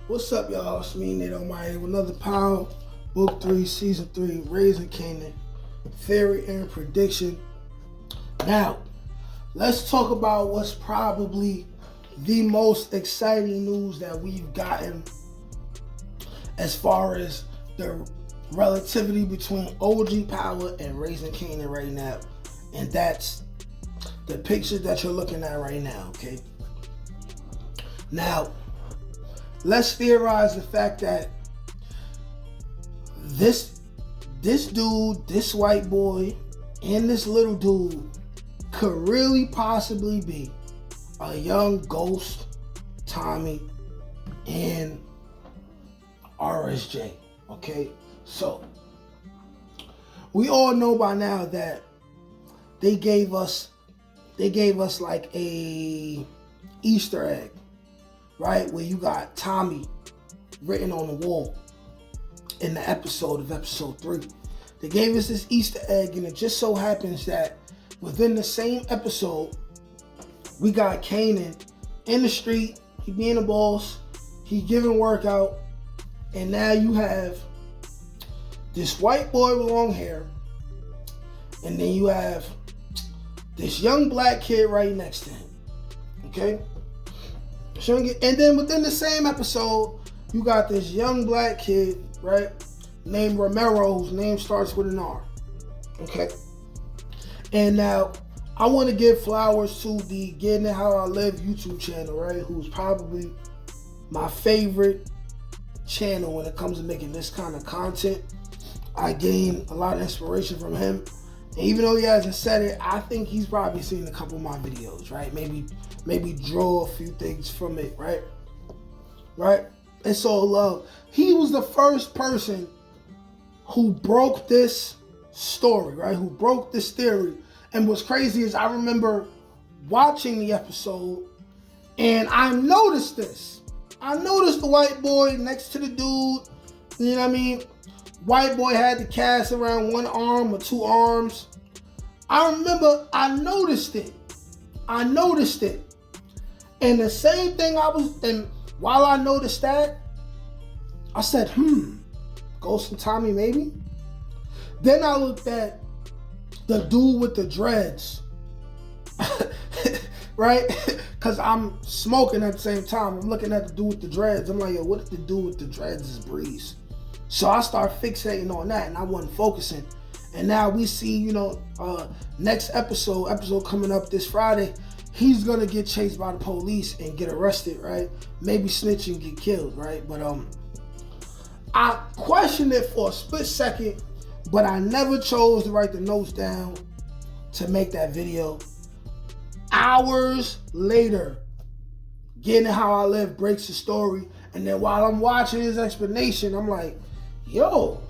What's up, y'all? It's me, Nate Almighty, with another Power Book 3, Season 3, Raising Kanan, Theory and Prediction. Now, let's talk about what's probably the most exciting news that we've gotten as far as the relativity between OG Power and Raising Kanan right now. And that's the picture that you're looking at right now, okay? Now, let's theorize the fact that this dude, this white boy, and this little dude could really possibly be a young Ghost, Tommy, and RSJ. Okay, so we all know by now that they gave us like a Easter egg, right? Where you got Tommy written on the wall in the episode 3. They gave us this Easter egg, and it just so happens that within the same episode, we got Kanan in the street. He being a boss. He giving workout. And now you have this white boy with long hair. And then you have this young black kid right next to him. Okay? And then within the same episode, you got this young black kid, right, named Romero, whose name starts with an R. Okay? And now, I want to give flowers to the Getting It How I Live YouTube channel, right, who's probably my favorite channel when it comes to making this kind of content. I gain a lot of inspiration from him. And even though he hasn't said it, I think he's probably seen a couple of my videos, right? Maybe draw a few things from it, right? Right? It's all love. He was the first person who broke this story, right? Who broke this theory. And what's crazy is I remember watching the episode and I noticed this. I noticed the white boy next to the dude. You know what I mean? White boy had the cast around one arm or two arms. I remember I noticed it. And the same thing and while I noticed that, I said, Ghost and Tommy maybe? Then I looked at the dude with the dreads, right? Because I'm smoking at the same time. I'm looking at the dude with the dreads. I'm like, yo, what if the dude with the dreads is Breeze? So I start fixating on that, and I wasn't focusing. And now we see, next episode coming up this Friday, he's going to get chased by the police and get arrested, right? Maybe snitch and get killed, right? But I questioned it for a split second, but I never chose to write the notes down to make that video. Hours later, Getting It How I Live breaks the story. And then while I'm watching his explanation, I'm like, yo,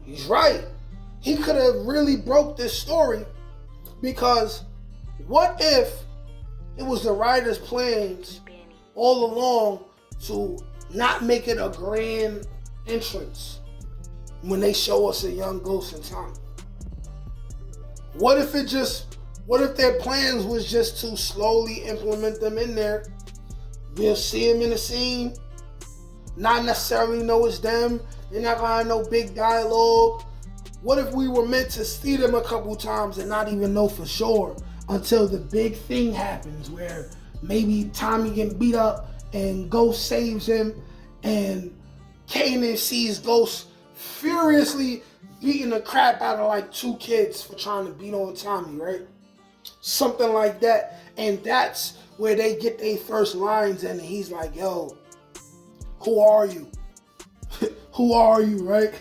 he's right. He could have really broke this story, because what if it was the writer's plans all along to not make it a grand entrance when they show us a young Ghost and Tommy? What if their plans was just to slowly implement them in there? We'll see them in the scene, not necessarily know it's them. They're not gonna have no big dialogue. What if we were meant to see them a couple times and not even know for sure until the big thing happens, where maybe Tommy getting beat up and Ghost saves him, and Kanan sees Ghost furiously beating the crap out of like 2 kids for trying to beat on Tommy, right? Something like that. And that's where they get their first lines in, and he's like, yo, who are you? Who are you, right?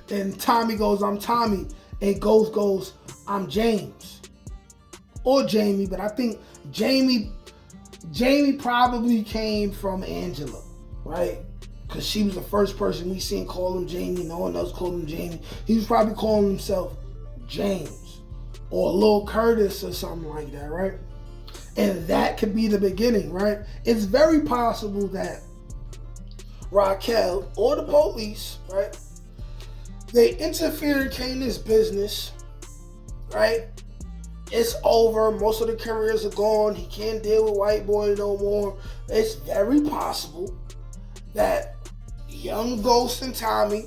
And Tommy goes, I'm Tommy. And Ghost goes, I'm James. Or Jamie, but I think Jamie probably came from Angela, right? Because she was the first person we seen call him Jamie. No one else called him Jamie. He was probably calling himself James or Lil Curtis or something like that, right? And that could be the beginning, right? It's very possible that Raquel or the police, right, they interfere in Kanan's business, right? It's over. Most of the careers are gone. He can't deal with white boy no more. It's very possible that young Ghost and Tommy,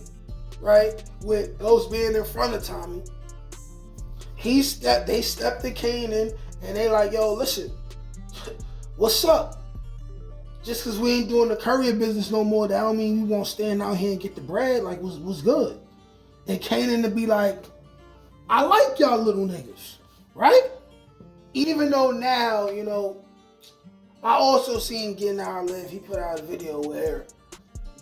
right, with Ghost being in front of Tommy, they stepped to Kanan and they like, yo, listen, what's up? Just because we ain't doing the courier business no more, that don't mean we won't stand out here and get the bread. Like, what's good? And Kanan to be like, I like y'all little niggas, right? Even though now, you know, I also seen Getting Our Live. He put out a video where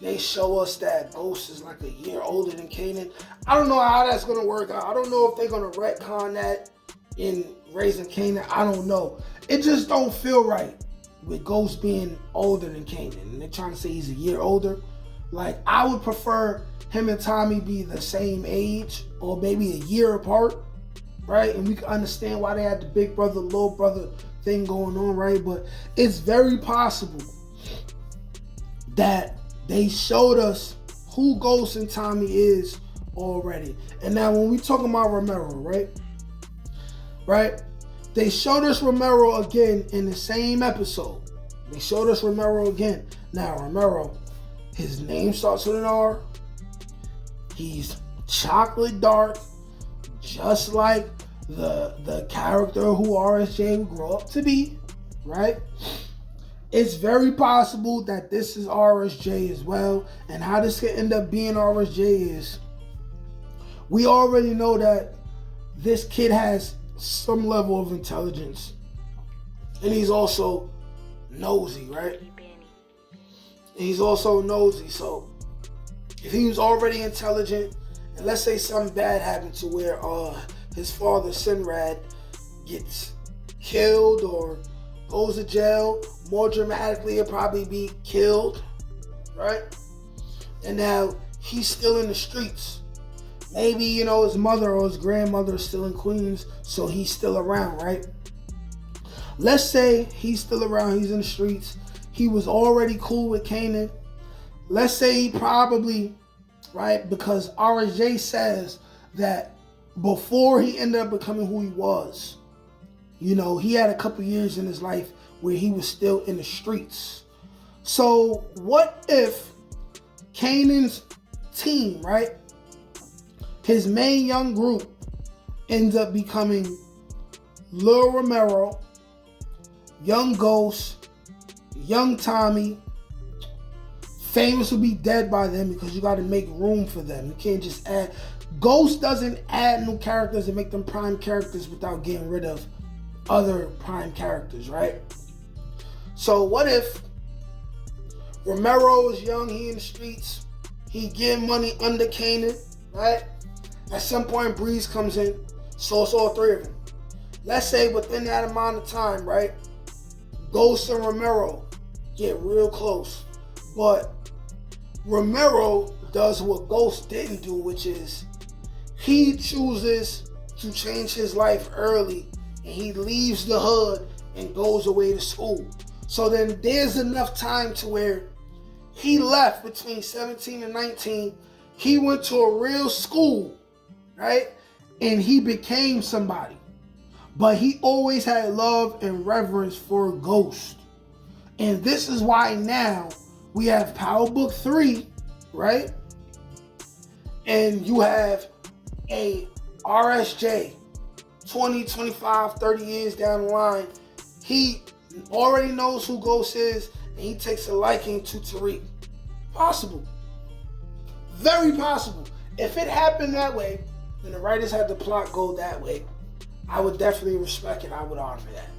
they show us that Ghost is like a year older than Kanan. I don't know how that's gonna work out. I don't know if they're gonna retcon that in Raising Kanan. I don't know. It just don't feel right with Ghost being older than Kanan. And they're trying to say he's a year older. Like, I would prefer him and Tommy be the same age or maybe a year apart, right? And we can understand why they had the big brother, little brother thing going on, right? But it's very possible that they showed us who Ghost and Tommy is already. And now when we talking about Romero, right? They showed us Romero again in the same episode. They showed us Romero again. Now Romero, his name starts with an R. He's chocolate dark, just like the character who RSJ would grow up to be, right? It's very possible that this is RSJ as well. And how this could end up being RSJ is, we already know that this kid has some level of intelligence. And he's also nosy, right? He's also nosy. So if he was already intelligent, and let's say something bad happened to where his father, Sinrad, gets killed or goes to jail, more dramatically, he'll probably be killed, right? And now he's still in the streets. Maybe, you know, his mother or his grandmother is still in Queens, so he's still around, right? Let's say he's still around, he's in the streets. He was already cool with Kanan. Let's say he probably, right, because RSJ says that before he ended up becoming who he was, you know, he had a couple years in his life where he was still in the streets. So what if Kanan's team, right, his main young group ends up becoming Lil Romero, Young Ghost, Young Tommy. Famous will be dead by then because you got to make room for them. You can't just add. Ghost doesn't add new characters and make them prime characters without getting rid of other prime characters, right? So what if Romero is young, he in the streets, he getting money under Kanan, right? At some point, Breeze comes in, so it's all three of them. Let's say within that amount of time, right, Ghost and Romero get real close. But Romero does what Ghost didn't do, which is he chooses to change his life early and he leaves the hood and goes away to school. So then there's enough time to where he left between 17 and 19. He went to a real school, right? And he became somebody. But he always had love and reverence for Ghost. And this is why now we have Power Book 3, right? And you have a RSJ 20, 25, 30 years down the line. He already knows who Ghost is and he takes a liking to Tariq. Possible. Very possible. If it happened that way, and the writers had the plot go that way, I would definitely respect it. I would honor that.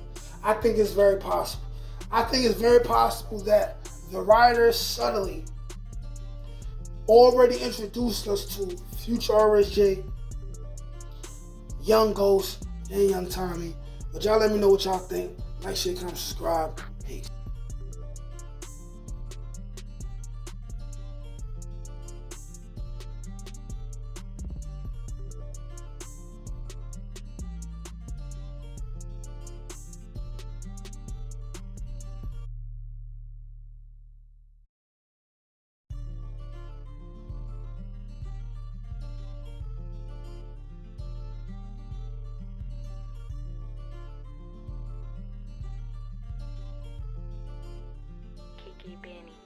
I think it's very possible. I think it's very possible that the writers subtly already introduced us to future RSJ, Young Ghost, and Young Tommy. But y'all let me know what y'all think. Like, share, comment, subscribe. Peace. Benny.